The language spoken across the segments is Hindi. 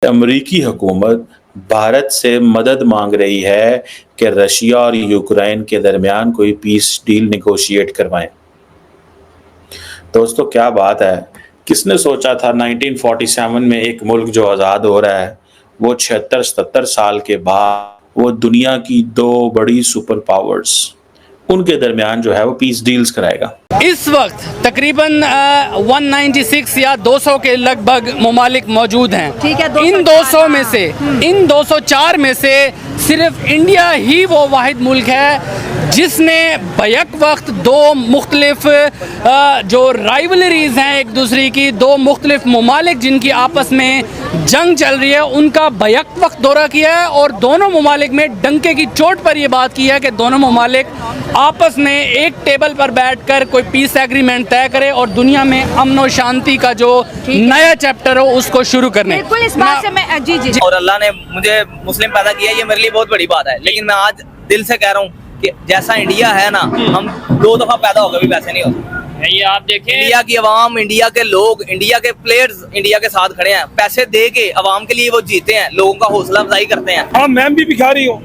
अमेरिकी हुकूमत भारत से मदद मांग रही है कि रशिया और यूक्रेन के दरमियान कोई पीस डील निगोशिएट करवाएं। दोस्तों क्या बात है, किसने सोचा था 1947 में एक मुल्क जो आज़ाद हो रहा है वो 76-77 साल के बाद वो दुनिया की दो बड़ी सुपर पावर्स उनके दरमियान जो है वो पीस डील्स कराएगा। इस वक्त तकरीबन 196 या 200 के लगभग ममालिक मौजूद हैं। ठीक है, इन 200 में से इन 204 में से सिर्फ इंडिया ही वो वाहिद मुल्क है जिसने बैक वक्त दो मुख्तलिफ जो राइवलरीज हैं एक दूसरे की, दो मुख्तलिफ ममालिक जिनकी आपस में जंग चल रही है उनका बैक वक्त दौरा किया है और दोनों ममालिक में डंके की चोट पर यह बात की है कि दोनों ममालिक आपस में एक टेबल पर बैठकर कोई पीस एग्रीमेंट तय करे और दुनिया में अमन और शांति का जो नया चैप्टर हो उसको शुरू करने। बिल्कुल, इस बात से मैं जी और अल्लाह ने मुझे मुस्लिम पैदा किया, ये मेरे लिए बहुत बड़ी बात है। लेकिन मैं आज दिल से कह रहा हूँ कि जैसा इंडिया है ना, हम 2 दफा पैदा होकर भी वैसे नहीं होते। नहीं, आप देखें इंडिया की आवाम, इंडिया के लोग, इंडिया के प्लेयर्स इंडिया के साथ खड़े हैं, पैसे दे के आवाम के लिए वो जीते हैं, लोगों का हौसला अफजाई करते हैं। हाँ, मैं भी भिखारी हूँ,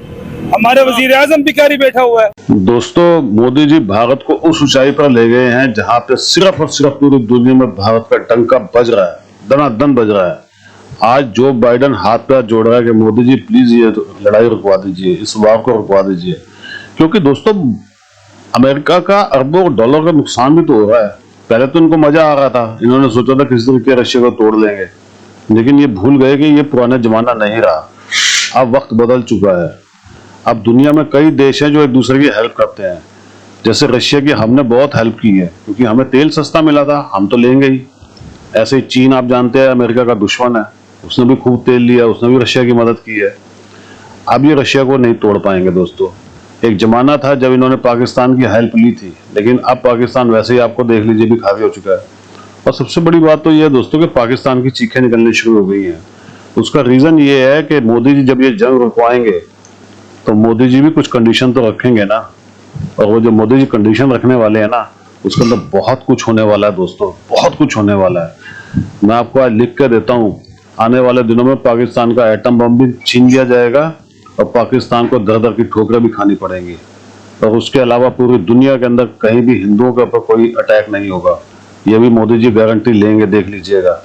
हमारे वजीर आजम भिखारी बैठा हुआ है। दोस्तों, मोदी जी भारत को उस ऊंचाई पर ले गए हैं जहां पे सिर्फ और सिर्फ पूरी दुनिया में भारत का डंका बज रहा है, दनादन बज रहा है। आज जो बाइडन हाथ पैर जोड़ रहा है कि मोदी जी प्लीज ये लड़ाई रुकवा दीजिए, इस वार को रुकवा दीजिए, क्योंकि दोस्तों अमेरिका का अरबों डॉलर का नुकसान भी तो हो रहा है। पहले तो इनको मजा आ रहा था, इन्होंने सोचा था किसी तरीके रशिया को तोड़ लेंगे, लेकिन ये भूल गए कि ये पुराना जमाना नहीं रहा, अब वक्त बदल चुका है। अब दुनिया में कई देश हैं जो एक दूसरे की हेल्प करते हैं। जैसे रशिया की हमने बहुत हेल्प की है क्योंकि हमें तेल सस्ता मिला था, हम तो लेंगे ही। ऐसे ही चीन, आप जानते हैं अमेरिका का दुश्मन है, उसने भी खूब तेल लिया, उसने भी रशिया की मदद की है। अब ये रशिया को नहीं तोड़ पाएंगे दोस्तों। एक जमाना था जब इन्होंने पाकिस्तान की हेल्प ली थी, लेकिन अब पाकिस्तान वैसे ही आपको देख लीजिए भिखारी हो चुका है। और सबसे बड़ी बात तो यह है दोस्तों कि पाकिस्तान की चीखें निकलनी शुरू हो गई हैं। उसका रीजन ये है कि मोदी जी जब ये जंग रुकवाएंगे तो मोदी जी भी कुछ कंडीशन तो रखेंगे ना, और वो जो मोदी जी कंडीशन रखने वाले हैं ना, उसके अंदर बहुत कुछ होने वाला है दोस्तों, बहुत कुछ होने वाला है। मैं आपको आज लिख कर देता हूँ, आने वाले दिनों में पाकिस्तान का एटम बम भी छीन लिया जाएगा और पाकिस्तान को दर दर की ठोकरें भी खानी पड़ेंगी। और उसके अलावा पूरी दुनिया के अंदर कहीं भी हिंदुओं के ऊपर कोई अटैक नहीं होगा, ये भी मोदी जी गारंटी लेंगे, देख लीजिएगा।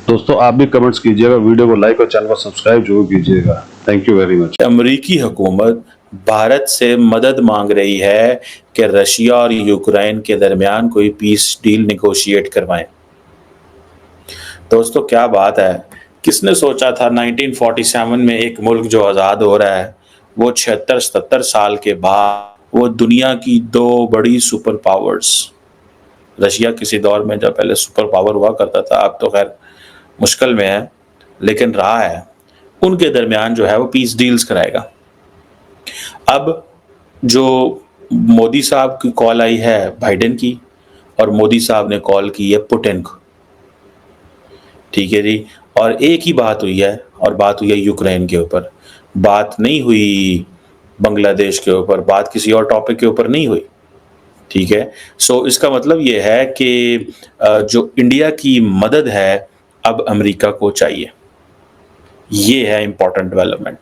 दोस्तों आप भी कमेंट्स कीजिएगा, वीडियो को लाइक और चैनल को सब्सक्राइब जरूर कीजिएगा। Thank you very much. अमेरिकी हुकूमत भारत से मदद मांग रही है कि रशिया और यूक्रेन के दरमियान कोई पीस डील निगोशिएट करवाएं। दोस्तों क्या बात है, किसने सोचा था 1947 में एक मुल्क जो आज़ाद हो रहा है वो 76-77 साल के बाद वो दुनिया की दो बड़ी सुपर पावर्स, रशिया किसी दौर में जब पहले सुपर पावर हुआ करता था, अब तो खैर मुश्किल में है लेकिन रहा है, उनके दरमियान जो है वो पीस डील्स कराएगा। अब जो मोदी साहब की कॉल आई है बाइडेन की, और मोदी साहब ने कॉल की है पुतिन को, ठीक है जी, और एक ही बात हुई है, और बात हुई है यूक्रेन के ऊपर, बात नहीं हुई बांग्लादेश के ऊपर, बात किसी और टॉपिक के ऊपर नहीं हुई, ठीक है। सो इसका मतलब ये है कि जो इंडिया की मदद है अब अमेरिका को चाहिए, ये है इंपॉर्टेंट डेवलपमेंट।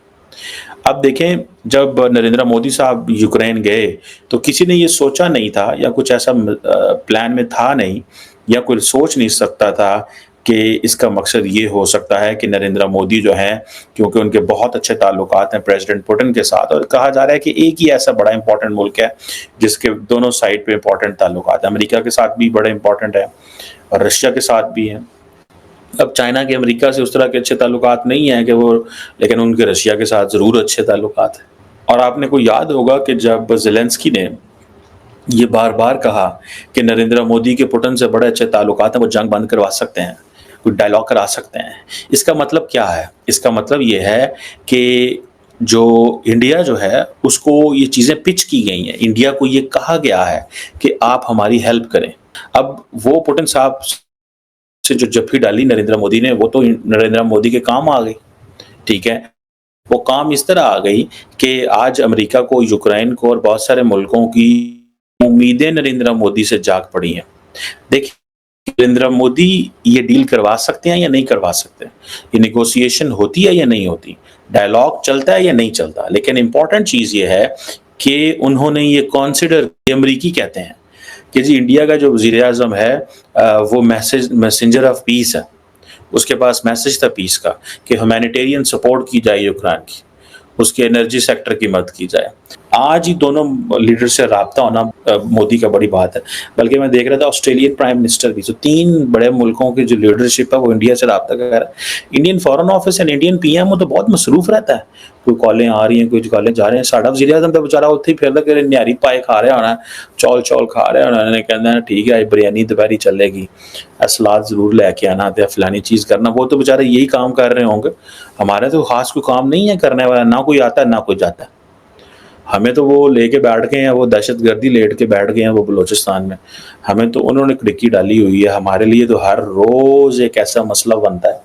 अब देखें, जब नरेंद्र मोदी साहब यूक्रेन गए तो किसी ने ये सोचा नहीं था, या कुछ ऐसा प्लान में था नहीं, या कोई सोच नहीं सकता था कि इसका मकसद ये हो सकता है कि नरेंद्र मोदी जो हैं, क्योंकि उनके बहुत अच्छे ताल्लुकात हैं प्रेसिडेंट पुतिन के साथ, और कहा जा रहा है कि एक ही ऐसा बड़ा इंपॉर्टेंट मुल्क है जिसके दोनों साइड पे इंपॉर्टेंट ताल्लुकात हैं, अमेरिका के साथ भी बड़े इंपॉर्टेंट है और रशिया के साथ भी हैं। अब चाइना के अमेरिका से उस तरह के अच्छे ताल्लुकात नहीं है कि वो, लेकिन उनके रशिया के साथ ज़रूर अच्छे ताल्लुकात हैं। और आपने को याद होगा कि जब ज़ेलेंस्की ने ये बार बार कहा कि नरेंद्र मोदी के पुतिन से बड़े अच्छे ताल्लुकात हैं, वो जंग बंद करवा सकते हैं, कोई डायलॉग करा सकते हैं, इसका मतलब क्या है? इसका मतलब ये है कि जो इंडिया जो है उसको ये चीज़ें पिच की गई हैं, इंडिया को ये कहा गया है कि आप हमारी हेल्प करें। अब वो पुतिन साहब से जो जफ्फी डाली नरेंद्र मोदी ने, वो तो नरेंद्र मोदी के काम आ गई, ठीक है। वो काम इस तरह आ गई कि आज अमेरिका को, यूक्रेन को और बहुत सारे मुल्कों की उम्मीदें नरेंद्र मोदी से जाग पड़ी हैं। देखिए नरेंद्र मोदी ये डील करवा सकते हैं या नहीं करवा सकते, ये नेगोशिएशन होती है या नहीं होती, डायलॉग चलता है या नहीं चलता। लेकिन इंपॉर्टेंट चीज ये है कि उन्होंने ये कॉन्सिडर, अमरीकी कहते हैं कि जी इंडिया का जो वजीर आज़म है वो मैसेंजर ऑफ पीस है, उसके पास मैसेज था पीस का कि ह्यूमैनिटेरियन सपोर्ट की जाए यूक्रेन की, उसके एनर्जी सेक्टर की मदद की जाए। आज ही दोनों लीडर से रब्ता होना मोदी का बड़ी बात है। बल्कि मैं देख रहा था ऑस्ट्रेलियन प्राइम मिनिस्टर भी, जो 3 बड़े मुल्कों की जो लीडरशिप है वो इंडिया से रब्ता कर रहा है। Indian foreign office and Indian PM तो बहुत मसरूफ रहता है, कोई कॉलें आ रही हैं, कोई कॉलें जा रहे हैं। साडा वज़ीर आज़म तो बेचारा उत्थे ही फिरदा कि न्यारी पाए खा रहा होना, चौल खा रहा होना, उन्होंने कहना है ठीक है बिरयानी दोपहरी चलेगी, सलाद जरूर लेके आना, तो फलानी चीज़ करना। वो तो बेचारे यही काम कर रहे होंगे। हमारे तो खास कोई काम नहीं है करने वाला, ना कोई आता है ना कोई जाता है। हमें तो वो लेके बैठ गए हैं, वो दहशतगर्दी लेट के बैठ गए हैं वो बलूचिस्तान में। हमें तो उन्होंने खिड़की डाली हुई है। हमारे लिए तो हर रोज एक ऐसा मसला बनता है,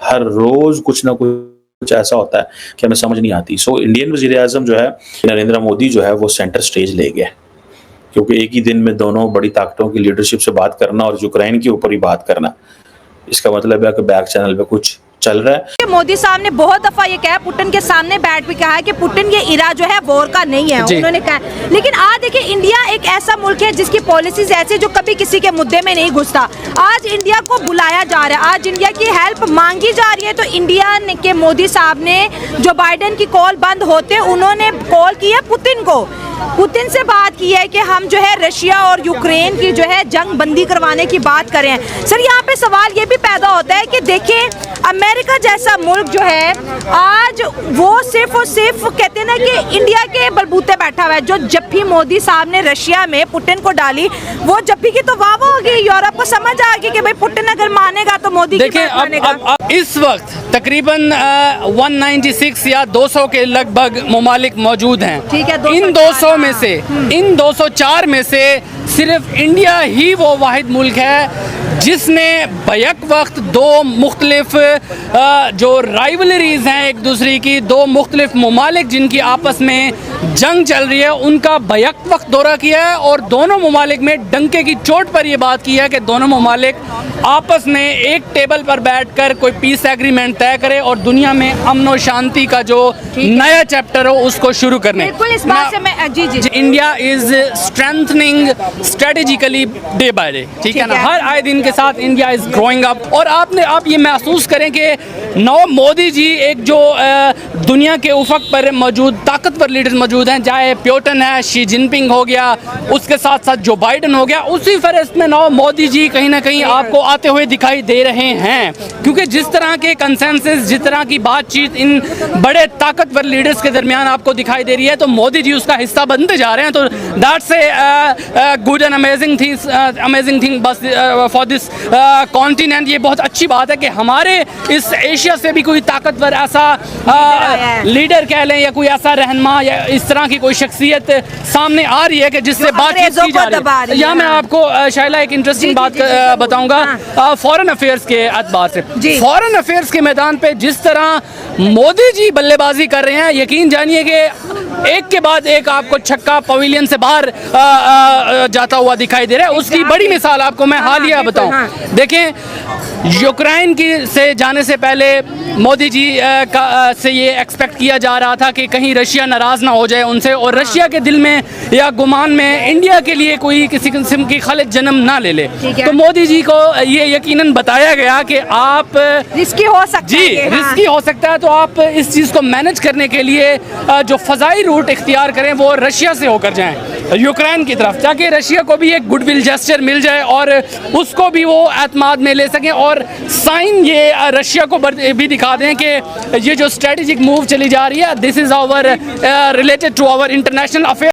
हर रोज कुछ ना कुछ ऐसा होता है कि हमें समझ नहीं आती। सो इंडियन वज़ीर आज़म जो है नरेंद्र मोदी जो है वो सेंटर स्टेज ले गया, क्योंकि एक ही दिन में दोनों बड़ी ताकतों की लीडरशिप से बात करना और यूक्रेन के ऊपर ही बात करना, इसका मतलब है कि बैक चैनल पे कुछ चल रहा है। मोदी साहब ने बहुत दफा ये कहा, पुतिन के सामने बैठ भी कहा है कि पुतिन ये इरा जो है वॉर का नहीं है, उन्होंने कहा। लेकिन आज देखिए इंडिया एक ऐसा मुल्क है जिसकी पॉलिसीज ऐसे जो कभी किसी के मुद्दे में नहीं घुसता। आज इंडिया को बुलाया जा रहा है, आज इंडिया की हेल्प मांगी जा रही है, तो इंडिया के मोदी साहब ने जो बाइडेन की कॉल बंद होते उन्होंने कॉल की है पुतिन को, पुतिन से बात की है कि हम जो है रशिया और यूक्रेन की जो है जंग बंदी करवाने की बात करें। सर यहाँ पे सवाल ये भी पैदा होता है कि देखिए अमेरिका जैसा मुल्क जो है आज वो सिर्फ और सिर्फ कहते हैं ना कि इंडिया के बलबूते बैठा हुआ है। जो जप्पी मोदी साहब ने रशिया में पुतिन को डाली, वो जप्पी की तो वाह होगी, यूरोप को समझ आ गई कि भाई पुतिन अगर मानेगा तो मोदी की बात मानेगा। अब इस वक्त तकरीबन 196 या 200 के लगभग ममालिक मौजूद हैं। ठीक है, इन 200 में से, इन 204 में से सिर्फ इंडिया ही वो वाहिद मुल्क है जिसने बैक वक्त 2 मुख्तलिफ जो राइवलरीज हैं एक दूसरे की, 2 मुख्तलिफ ममालिक जिनकी आपस में जंग चल रही है, उनका बैक वक्त दौरा किया है और दोनों ममालिक में डंके की चोट पर यह बात की है कि दोनों ममालिक आपस में एक टेबल पर बैठकर कोई पीस एग्रीमेंट तय करे और दुनिया में अमन और शांति का जो नया चैप्टर हो उसको शुरू करने। बिल्कुल इस बात से मैं जी India is strengthening strategically day by day, ठीक है ना, हर आए दिन के साथ इंडिया इज ग्रोइंग अप। और आप ये महसूस करें कि नव मोदी जी एक जो दुनिया के उफक पर मौजूद ताकतवर लीडर मौजूद हैं, चाहे प्यूटन है, शी जिनपिंग हो गया, उसके साथ साथ जो बाइडन हो गया, उसी फहरिस्त में नव मोदी जी कहीं ना कहीं आपको आते हुए दिखाई दे रहे हैं। क्योंकि जिस तरह के कंसेंसस, जिस तरह की बातचीत इन बड़े ताकतवर लीडर्स के दरमियान आपको दिखाई दे रही है, तो मोदी जी उसका हिस्सा बनते जा रहे हैं। तो that's a good and amazing thing बस फॉर दिस कॉन्टिनेंट। ये बहुत अच्छी बात है कि हमारे इस एशिया से भी कोई ताकतवर ऐसा लीडर कह लें या कोई ऐसा रहनुमा या इस तरह की कोई शख्सियत सामने आ रही है कि जिससे बातचीत की जा रही है। यहाँ मैं आपको शायला एक इंटरेस्टिंग बात बताऊंगा फॉरेन अफेयर्स के एतबार से। फॉरेन अफेयर्स के मैदान पे जिस तरह मोदी जी बल्लेबाजी कर रहे हैं, यकीन जानिए कि एक के बाद एक आपको छक्का पवेलियन से बाहर जाता हुआ दिखाई दे रहा है। उसकी बड़ी मिसाल आपको मैं हालिया बताऊं। देखें, यूक्रेन की से जाने से पहले मोदी जी से ये एक्सपेक्ट किया जा रहा था कि कहीं रशिया नाराज़ ना हो जाए उनसे, और रशिया के दिल में या गुमान में इंडिया के लिए कोई किसी किस्म की खलत जन्म ना ले ले। तो मोदी जी को ये यकीनन बताया गया कि आप रिस्की हो सकता है, रिस्की हो सकता है, तो आप इस चीज़ को मैनेज करने के लिए जो फ़ज़ाई रूट इख्तियार करें वो रशिया से होकर जाएं यूक्रेन की तरफ, ताकि रशिया को भी एक गुडविल जेस्चर मिल जाए और उसको भी वो एतमाद में ले सकें और साइन ये रशिया को भी दिखा दें कि ये जो स्ट्रेटेजिक मूव चली जा रही है, this is our related to our international affair.